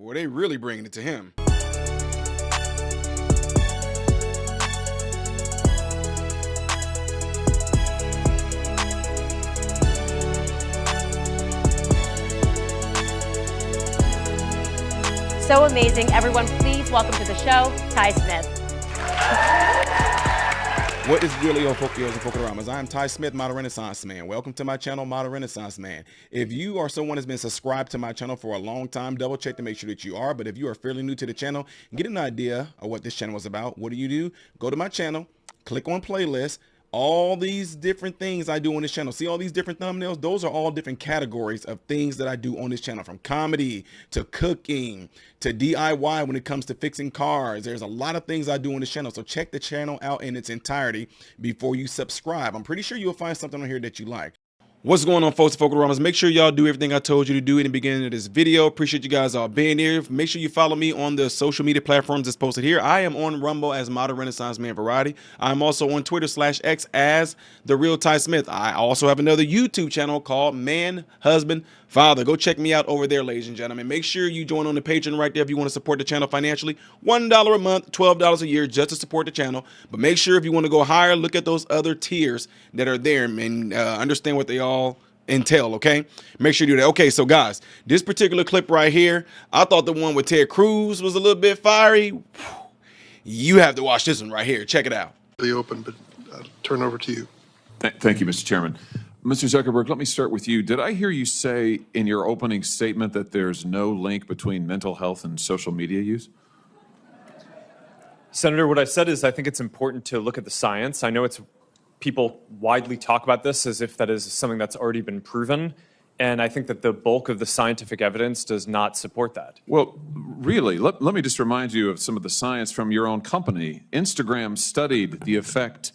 Boy, they really bringing it to him. So amazing. Everyone, please welcome to the show, Ty Smith. What is really on Pokeos and Pokeramas? I'm Ty Smith, Model Renaissance Man. Welcome to my channel, Model Renaissance Man. If you are someone that's been subscribed to my channel for a long time, double check to make sure that you are. But if you are fairly new to the channel, get an idea of what this channel is about. What do? Go to my channel, click on playlist. All these different things I do on this channel. See all these different thumbnails? Those are all different categories of things that I do on this channel, from comedy to cooking to DIY when it comes to fixing cars. There's a lot of things I do on this channel. So check the channel out in its entirety before you subscribe. I'm pretty sure you'll find something on here that you like. What's going on, folks at Pokeramas? Make sure y'all do everything I told you to do in the beginning of this video. Appreciate you guys all being here. Make sure you follow me on the social media platforms that's posted here. I am on Rumble as Model Renaissance Man Variety. I'm also on Twitter /X as The Real Ty Smith. I also have another YouTube channel called Man, Husband, Father. Go check me out over there, ladies and gentlemen. Make sure you join on the Patreon right there if you want to support the channel financially. $1 a month, $12 a year just to support the channel. But make sure if you want to go higher, look at those other tiers that are there and understand what they all entail. Okay, make sure you do that. Okay, so guys, this particular clip right here, I thought the one with Ted Cruz was a little bit fiery. You have to watch this one right here. Check it out. Be open, but I'll turn over to you. Thank you, Mr. Chairman. Mr. Zuckerberg, let me start with you. Did I hear you say in your opening statement that there's no link between mental health and social media use? Senator, what I said is I think it's important to look at the science. I know people widely talk about this as if that is something that's already been proven, and I think that the bulk of the scientific evidence does not support that. Well, really, let me just remind you of some of the science from your own company. Instagram studied the effect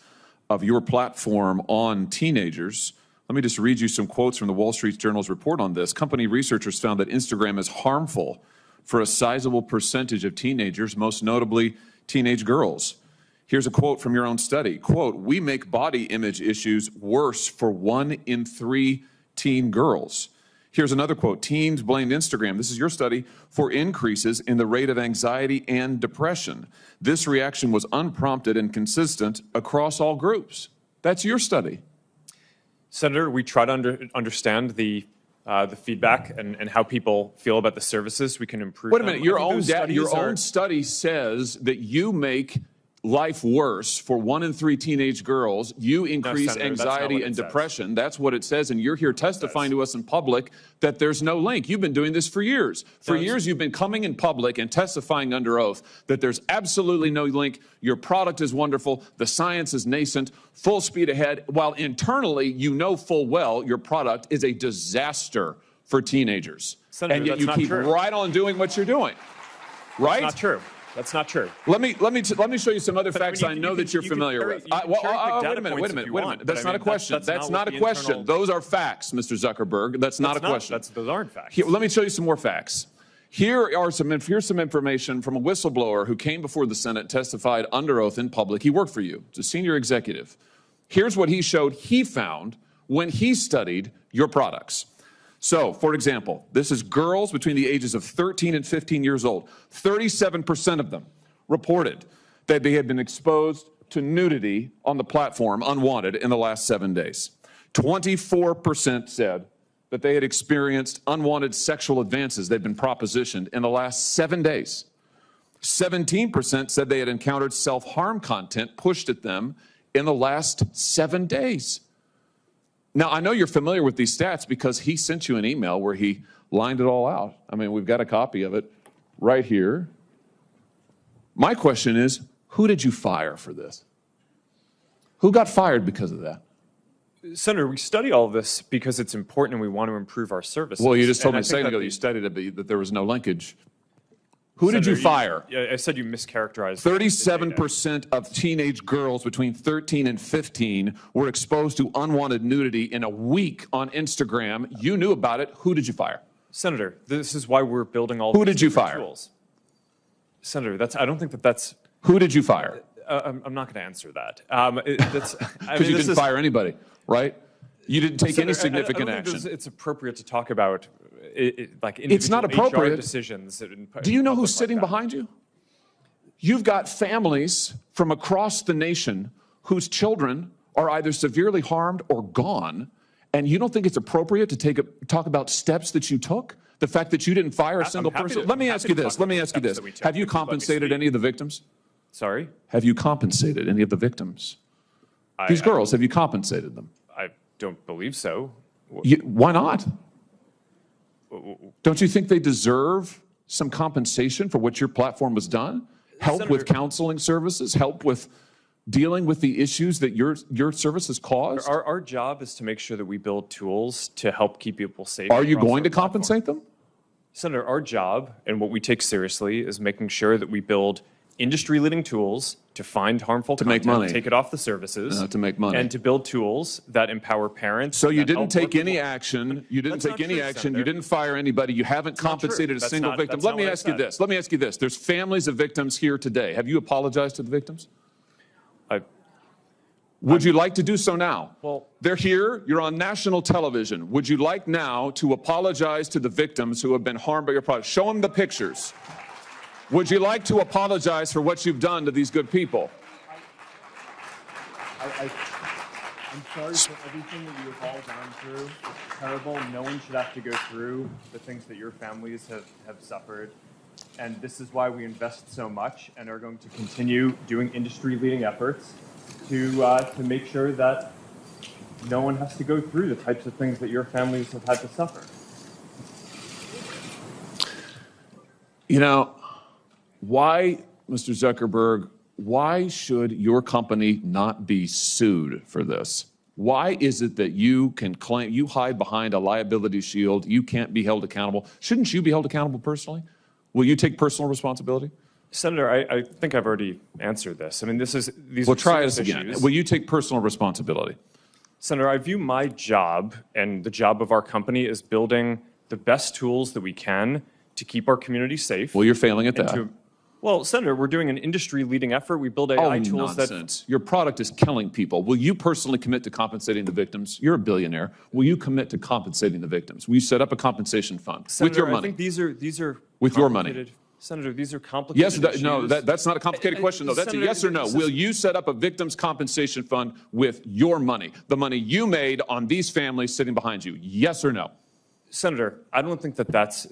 of your platform on teenagers. Let me just read you some quotes from the Wall Street Journal's report on this. Company researchers found that Instagram is harmful for a sizable percentage of teenagers, most notably teenage girls. Here's a quote from your own study. Quote, "We make body image issues worse for 1 in 3 teen girls." Here's another quote. "Teens blamed Instagram," this is your study, "for increases in the rate of anxiety and depression. This reaction was unprompted and consistent across all groups." That's your study. Senator, we try to understand the feedback and how people feel about the services. We can improve. Wait a minute, your own study says that you make life worse for 1 in 3 teenage girls. You increase anxiety and depression. That's what it says, and you're here testifying to us in public that there's no link. You've been doing this for years. For years, you've been coming in public and testifying under oath that there's absolutely no link. Your product is wonderful. The science is nascent, full speed ahead, while internally you know full well your product is a disaster for teenagers. Senator, and yet you keep right on doing what you're doing. Right? That's not true. That's not true. Let me show you some other facts I know that you're familiar with. Wait a minute. That's not a question. That's not a question. Those are facts, Mr. Zuckerberg. That's not a question. Those aren't facts. Let me show you some more facts. Here's some information from a whistleblower who came before the Senate, testified under oath in public. He worked for you. It's a senior executive. Here's what he showed he found when he studied your products. So, for example, this is girls between the ages of 13 and 15 years old. 37% of them reported that they had been exposed to nudity on the platform unwanted in the last 7 days. 24% said that they had experienced unwanted sexual advances they'd been propositioned in the last 7 days. 17% said they had encountered self-harm content pushed at them in the last 7 days. Now, I know you're familiar with these stats because he sent you an email where he lined it all out. I mean, we've got a copy of it right here. My question is, who did you fire for this? Who got fired because of that? Senator, we study all of this because it's important and we want to improve our services. Well, you just told me a second ago you studied it, that there was no linkage. Who did you fire? I said you mischaracterized. 37% of teenage girls between 13 and 15 were exposed to unwanted nudity in a week on Instagram. You knew about it. Who did you fire? Senator, this is why we're building all. Who did you fire? Tools. Senator, I don't think that's. Who did you fire? I'm not going to answer that. Because you didn't fire anybody, right? You didn't take any significant action. It's appropriate to talk about like It's not individual appropriate. HR decisions. Do you know who's sitting behind you? You've got families from across the nation whose children are either severely harmed or gone, and you don't think it's appropriate to talk about steps that you took? The fact that you didn't fire a single person? Let me ask you this. Have you compensated any of the victims? Sorry? Have you compensated any of the victims? These girls, have you compensated them? I don't believe so. Why not? Don't you think they deserve some compensation for what your platform has done? Help with counseling services, help with dealing with the issues that your services caused? Our job is to make sure that we build tools to help keep people safe. Are you across going our to platform. compensate them? Senator, our job and what we take seriously is making sure that we build industry-leading tools to find harmful make content, money. take it off the services, To make money. and to build tools that empower parents. So you that didn't help take working any people. action. You didn't That's take not any true, action. Senator. You didn't fire anybody. You haven't not true. compensated a That's single not- victim. that's Let not me what I ask you said. this. Let me ask you this. There's families of victims here today. Have you apologized to the victims? Would you like to do so now? Well- They're here. You're on national television. Would you like now to apologize to the victims who have been harmed by your product? Show them the pictures. Would you like to apologize for what you've done to these good people? I'm sorry for everything that you have all gone through. It's terrible. No one should have to go through the things that your families have suffered. And this is why we invest so much and are going to continue doing industry-leading efforts to make sure that no one has to go through the types of things that your families have had to suffer. You know, why, Mr. Zuckerberg, why should your company not be sued for this? Why is it that you can claim, you hide behind a liability shield, you can't be held accountable? Shouldn't you be held accountable personally? Will you take personal responsibility? Senator, I think I've already answered this. I mean, these Well, are try serious this again. issues. Will you take personal responsibility? Senator, I view my job and the job of our company as building the best tools that we can to keep our community safe. Well, you're failing at and that. Well, Senator, we're doing an industry-leading effort. We build AI tools nonsense. Your product is killing people. Will you personally commit to compensating the victims? You're a billionaire. Will you commit to compensating the victims? Will you set up a compensation fund Senator, with your I money? think these are With your money. complicated- Senator, these are complicated Yes, issues. that's not a complicated question, though. That's a Senator, yes or no. this is- Will you set up a victims' compensation fund with your money, the money you made on these families sitting behind you? Yes or no? Senator, I don't think that's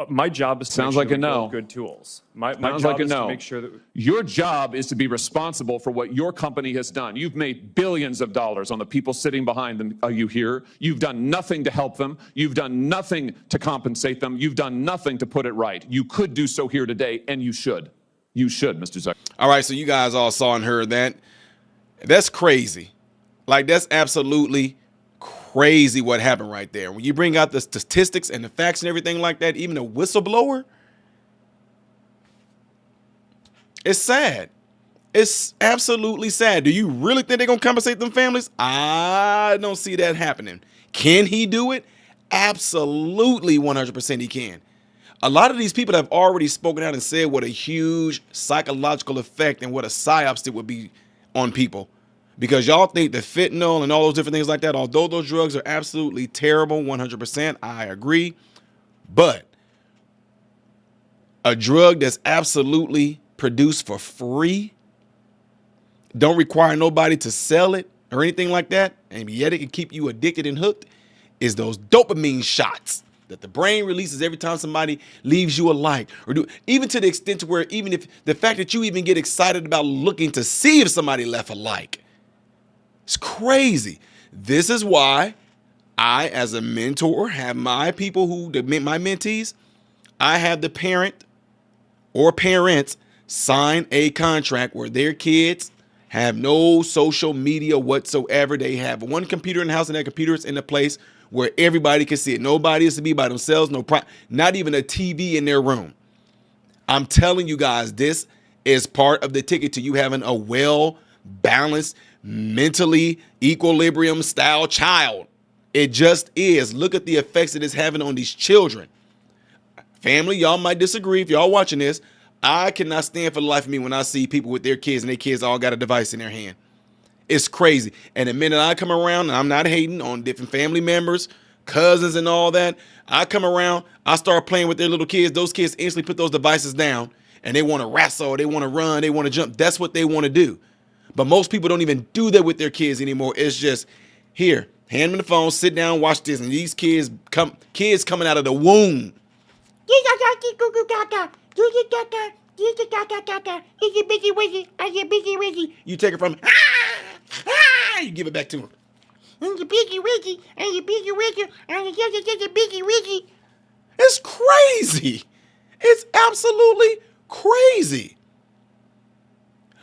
my job is to Sounds make sure like a we no. build good tools. My Sounds job like a is no. to make sure that Your job is to be responsible for what your company has done. You've made billions of dollars on the people sitting behind them. Are you here? You've done nothing to help them. You've done nothing to compensate them. You've done nothing to put it right. You could do so here today, and you should. You should, Mr. Zuckerberg. All right, so you guys all saw and heard that. That's crazy. Like, that's absolutely crazy what happened right there. When you bring out the statistics and the facts and everything like that, even a whistleblower, it's sad. It's absolutely sad. Do you really think they're going to compensate them families? I don't see that happening. Can he do it? Absolutely 100% he can. A lot of these people have already spoken out and said what a huge psychological effect and what a psyops it would be on people. Because y'all think the fentanyl and all those different things like that, although those drugs are absolutely terrible, 100%, I agree. But a drug that's absolutely produced for free, don't require nobody to sell it or anything like that, and yet it can keep you addicted and hooked, is those dopamine shots that the brain releases every time somebody leaves you a like, or even to the extent to where even if the fact that you even get excited about looking to see if somebody left a like. It's crazy. This is why I, as a mentor, have my people my mentees, I have the parent or parents sign a contract where their kids have no social media whatsoever. They have one computer in the house, and that computer is in a place where everybody can see it. Nobody is to be by themselves, not even a TV in their room. I'm telling you guys, this is part of the ticket to you having a well-balanced, mentally equilibrium style child. It just is. Look at the effects that it's having on these children. Family, y'all might disagree if y'all watching this. I cannot stand for the life of me when I see people with their kids and their kids all got a device in their hand. It's crazy. And the minute I come around, and I'm not hating on different family members, cousins and all that. I come around, I start playing with their little kids. Those kids instantly put those devices down and they want to wrestle, they want to run, they want to jump. That's what they want to do. But most people don't even do that with their kids anymore. It's just, here, hand them the phone, sit down, watch this. And these kids coming out of the womb. You take it from, you give it back to them. It's crazy. It's absolutely crazy.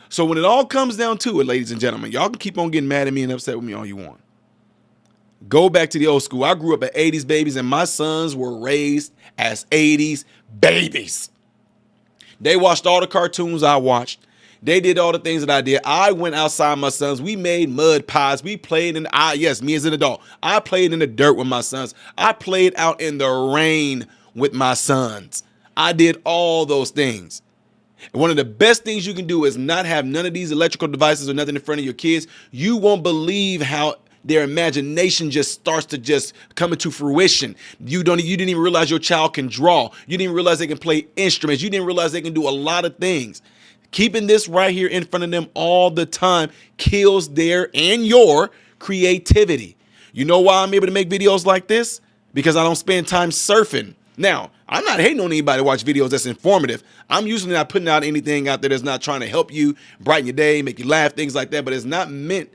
So when it all comes down to it, ladies and gentlemen, y'all can keep on getting mad at me and upset with me all you want. Go back to the old school. I grew up at 80s babies, and my sons were raised as 80s babies. They watched all the cartoons I watched. They did all the things that I did. I went outside my sons. We made mud pies. We played yes, me as an adult. I played in the dirt with my sons. I played out in the rain with my sons. I did all those things. And one of the best things you can do is not have none of these electrical devices or nothing in front of your kids. You won't believe how their imagination just starts to just come into fruition. You didn't even realize your child can draw. You didn't realize they can play instruments. You didn't realize they can do a lot of things. Keeping this right here in front of them all the time kills their and your creativity. You know why I'm able to make videos like this? Because I don't spend time surfing. Now, I'm not hating on anybody to watch videos that's informative. I'm usually not putting out anything out there that's not trying to help you, brighten your day, make you laugh, things like that. But it's not meant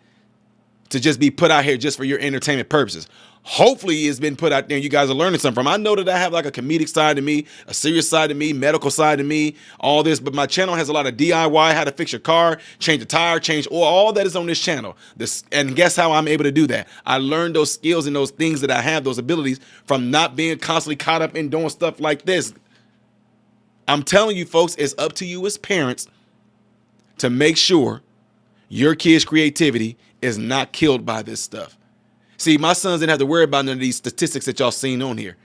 to just be put out here just for your entertainment purposes. Hopefully it's been put out there and you guys are learning something from. I know that I have like a comedic side to me, a serious side to me, medical side to me, all this, but my channel has a lot of DIY, how to fix your car, change a tire, change oil, all that is on this channel. And guess how I'm able to do that? I learned those skills and those things that I have, those abilities from not being constantly caught up in doing stuff like this. I'm telling you folks, it's up to you as parents to make sure your kids' creativity is not killed by this stuff. See, my sons didn't have to worry about none of these statistics that y'all seen on here.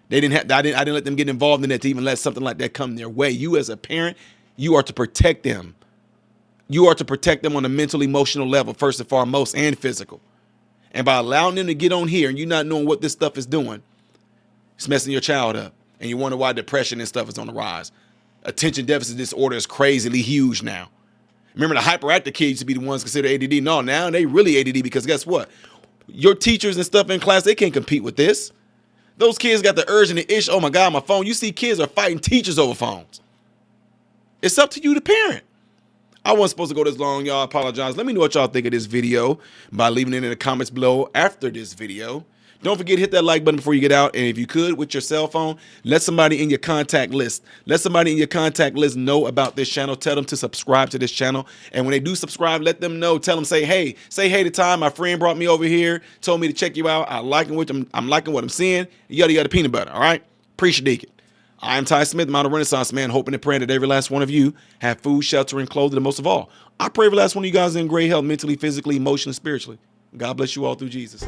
I didn't let them get involved in that to even let something like that come their way. You as a parent, you are to protect them. You are to protect them on a mental, emotional level, first and foremost, and physical. And by allowing them to get on here and you not knowing what this stuff is doing, it's messing your child up. And you wonder why depression and stuff is on the rise. Attention deficit disorder is crazily huge now. Remember the hyperactive kids used to be the ones considered ADD. No, now they really ADD because guess what? Your teachers and stuff in class, they can't compete with this. Those kids got the urge and the itch. Oh my God, my phone. You see kids are fighting teachers over phones. It's up to you, the parent. I wasn't supposed to go this long, y'all. I apologize. Let me know what y'all think of this video by leaving it in the comments below after this video. Don't forget to hit that like button before you get out. And if you could, with your cell phone, let somebody in your contact list. Let somebody in your contact list know about this channel. Tell them to subscribe to this channel. And when they do subscribe, let them know. Tell them, say hey to Ty. My friend brought me over here, told me to check you out. I'm liking what I'm seeing. Yada, yada, peanut butter. All right? Appreciate it. I'm Ty Smith, model Renaissance man, hoping and praying that every last one of you have food, shelter, and clothing. And most of all, I pray every last one of you guys in great health, mentally, physically, emotionally, spiritually. God bless you all through Jesus.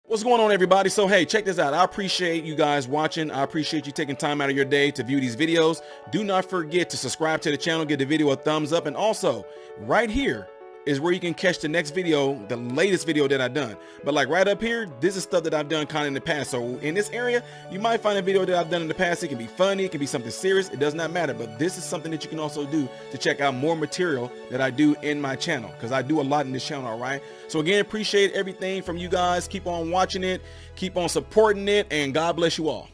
What's going on, everybody? So, hey, check this out. I appreciate you guys watching. I appreciate you taking time out of your day to view these videos. Do not forget to subscribe to the channel, give the video a thumbs up, and also right here is where you can catch the next video, the latest video that I've done. But like right up here, this is stuff that I've done kind of in the past. So in this area, you might find a video that I've done in the past. It can be funny, it can be something serious. It does not matter. But this is something that you can also do to check out more material that I do in my channel, because I do a lot in this channel, all right? So again, appreciate everything from you guys. Keep on watching it, keep on supporting it, and God bless you all.